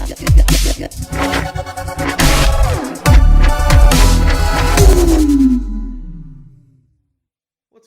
What's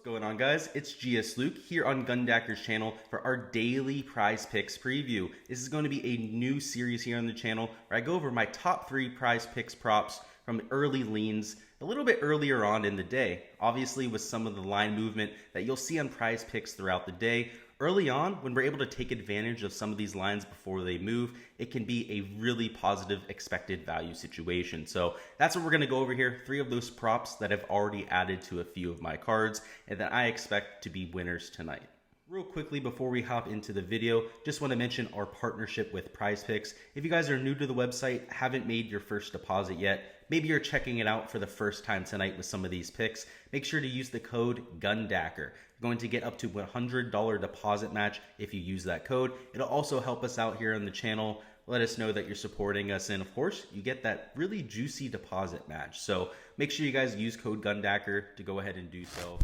going on, guys? It's Gsluke here on Gundacker's channel for our daily prize picks preview. This is going to be a new series here on the channel where I go over my top 3 prize picks props from early leans a little bit earlier on in the day. Obviously, with some of the line movement that you'll see on prize picks throughout the day, early on, when we're able to take advantage of some of these lines before they move, it can be a really positive expected value situation. So that's what we're going to go over here. 3 of those props that I've already added to a few of my cards and that I expect to be winners tonight. Real quickly before we hop into the video, just want to mention our partnership with Prize Picks. If you guys are new to the website, haven't made your first deposit yet, maybe you're checking it out for the first time tonight with some of these picks, make sure to use the code Gundacker. You're going to get up to $100 deposit match if you use that code. It'll also help us out here on the channel. Let us know that you're supporting us, and of course, you get that really juicy deposit match. So make sure you guys use code Gundacker to go ahead and do so.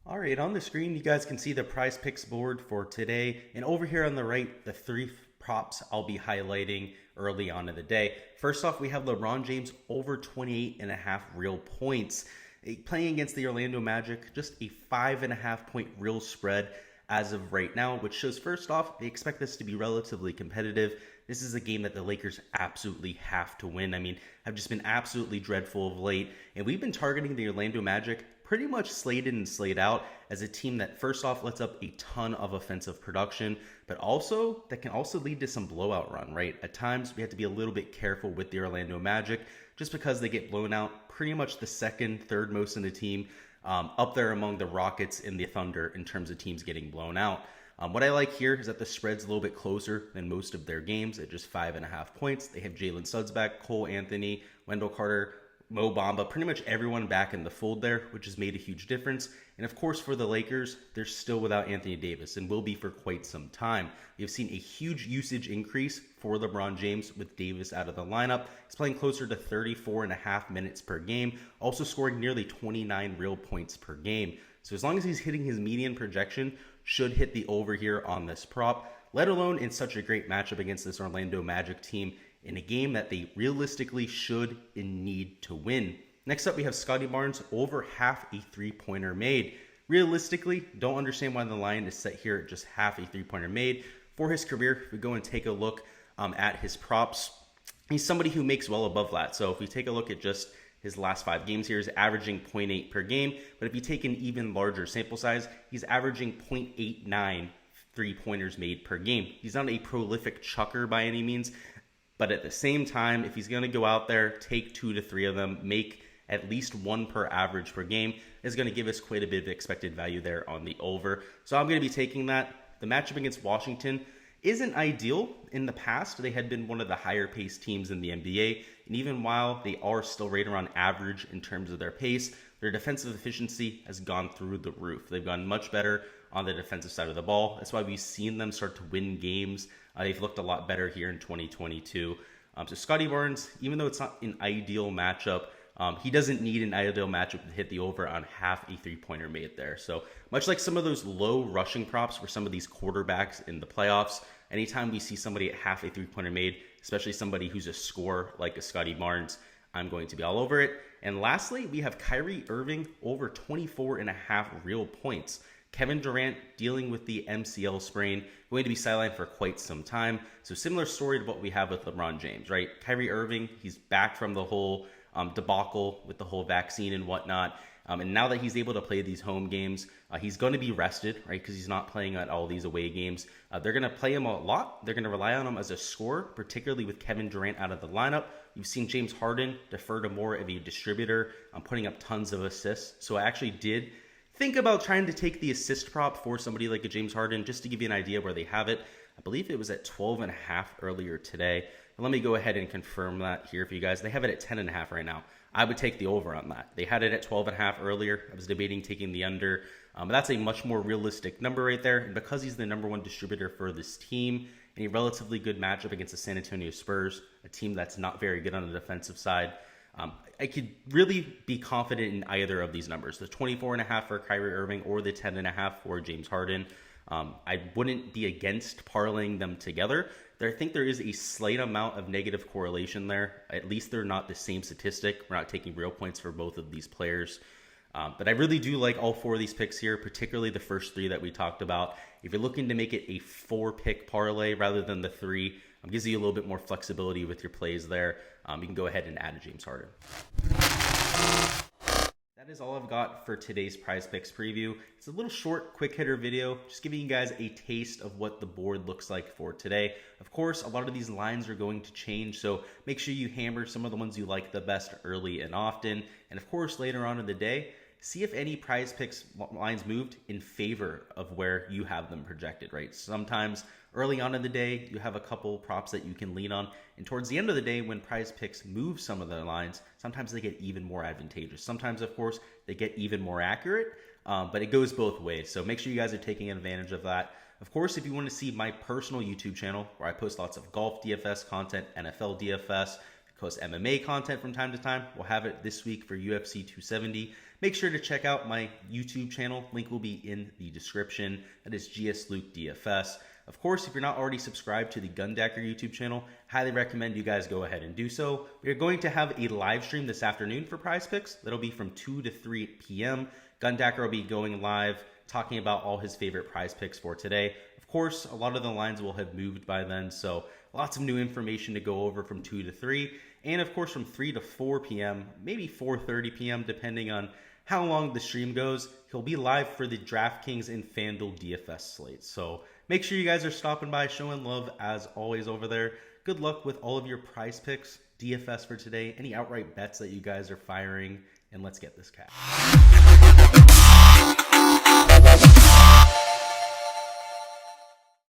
All right, on the screen, you guys can see the prize picks board for today. And over here on the right, the 3 props I'll be highlighting early on in the day. First off, we have LeBron James over 28.5 real points. Playing against the Orlando Magic, just a 5.5 point real spread as of right now, which shows first off, they expect this to be relatively competitive. This is a game that the Lakers absolutely have to win. I mean, I've just been absolutely dreadful of late, and we've been targeting the Orlando Magic pretty much slated and slayed out as a team that first off lets up a ton of offensive production, but also that can also lead to some blowout run, right? At times we have to be a little bit careful with the Orlando Magic just because they get blown out pretty much the second, third most in the team, up there among the Rockets and the Thunder in terms of teams getting blown out. What I like here is that the spread's a little bit closer than most of their games at just 5.5 points. They have Jalen Suggs back, Cole Anthony, Wendell Carter, Mo Bamba, pretty much everyone back in the fold there, which has made a huge difference. And of course, for the Lakers, they're still without Anthony Davis and will be for quite some time. We've seen a huge usage increase for LeBron James with Davis out of the lineup. He's playing closer to 34.5 minutes per game, also scoring nearly 29 real points per game. So as long as he's hitting his median projection, should hit the over here on this prop, let alone in such a great matchup against this Orlando Magic team in a game that they realistically should and need to win. Next up, we have Scottie Barnes over half a 3-pointer made. Realistically, don't understand why the line is set here at just half a 3-pointer made. For his career, if we go and take a look at his props, he's somebody who makes well above that. So if we take a look at just his last 5 games here, he's averaging 0.8 per game. But if you take an even larger sample size, he's averaging 0.89 3-pointers made per game. He's not a prolific chucker by any means, but at the same time, if he's going to go out there, take 2 to 3 of them, make at least 1 per average per game, is going to give us quite a bit of expected value there on the over. So I'm going to be taking that. The matchup against Washington isn't ideal. In the past, they had been one of the higher paced teams in the NBA. And even while they are still right around average in terms of their pace, their defensive efficiency has gone through the roof. They've gone much better on the defensive side of the ball. That's why we've seen them start to win games. They've looked a lot better here in 2022. So Scottie Barnes, even though it's not an ideal matchup, he doesn't need an ideal matchup to hit the over on half a 3-pointer made there. So much like some of those low rushing props for some of these quarterbacks in the playoffs, anytime we see somebody at half a 3-pointer made, especially somebody who's a scorer like a Scottie Barnes, I'm going to be all over it. And lastly, we have Kyrie Irving over 24.5 real points. Kevin Durant dealing with the MCL sprain, going to be sidelined for quite some time. So similar story to what we have with LeBron James, right? Kyrie Irving, he's back from the whole debacle with the whole vaccine and whatnot. And now that he's able to play these home games, he's going to be rested, right? Because he's not playing at all these away games. They're going to play him a lot. They're going to rely on him as a scorer, particularly with Kevin Durant out of the lineup. You've seen James Harden defer to more of a distributor, putting up tons of assists. So I actually did think about trying to take the assist prop for somebody like a James Harden, just to give you an idea where they have it. I believe it was at 12.5 earlier today. And let me go ahead and confirm that here for you guys. They have it at 10.5 right now. I would take the over on that. They had it at 12.5 earlier. I was debating taking the under. But that's a much more realistic number right there. And because he's the #1 distributor for this team, and a relatively good matchup against the San Antonio Spurs, a team that's not very good on the defensive side, I could really be confident in either of these numbers, the 24.5 for Kyrie Irving or the 10.5 for James Harden. I wouldn't be against parlaying them together. I think there is a slight amount of negative correlation there. At least they're not the same statistic. We're not taking real points for both of these players. But I really do like all 4 of these picks here, particularly the first 3 that we talked about. If you're looking to make it a 4-pick parlay rather than the 3, gives you a little bit more flexibility with your plays there. You can go ahead and add a James Harden. That is all I've got for today's Prize Picks preview. It's a little short, quick hitter video, just giving you guys a taste of what the board looks like for today. Of course, a lot of these lines are going to change, so make sure you hammer some of the ones you like the best early and often. And of course, later on in the day, see if any Prize Picks lines moved in favor of where you have them projected, right? Sometimes early on in the day, you have a couple props that you can lean on. And towards the end of the day, when Prize Picks move some of their lines, sometimes they get even more advantageous. Sometimes, of course, they get even more accurate, but it goes both ways. So make sure you guys are taking advantage of that. Of course, if you want to see my personal YouTube channel, where I post lots of golf DFS content, NFL DFS, post MMA content from time to time. We'll have it this week for UFC 270. Make sure to check out my YouTube channel. Link will be in the description. That is Gsluke DFS. Of course, if you're not already subscribed to the Gundacker YouTube channel, highly recommend you guys go ahead and do so. We're going to have a live stream this afternoon for Prize Picks. That'll be from 2 to 3 p.m. Gundacker will be going live, talking about all his favorite Prize Picks for today. Of course, a lot of the lines will have moved by then, so lots of new information to go over from 2 to 3. And of course, from 3 to 4 p.m., maybe 4:30 p.m., depending on how long the stream goes, he'll be live for the DraftKings and FanDuel DFS slate. So make sure you guys are stopping by, showing love as always over there. Good luck with all of your Prize Picks, DFS for today, any outright bets that you guys are firing, and let's get this cash.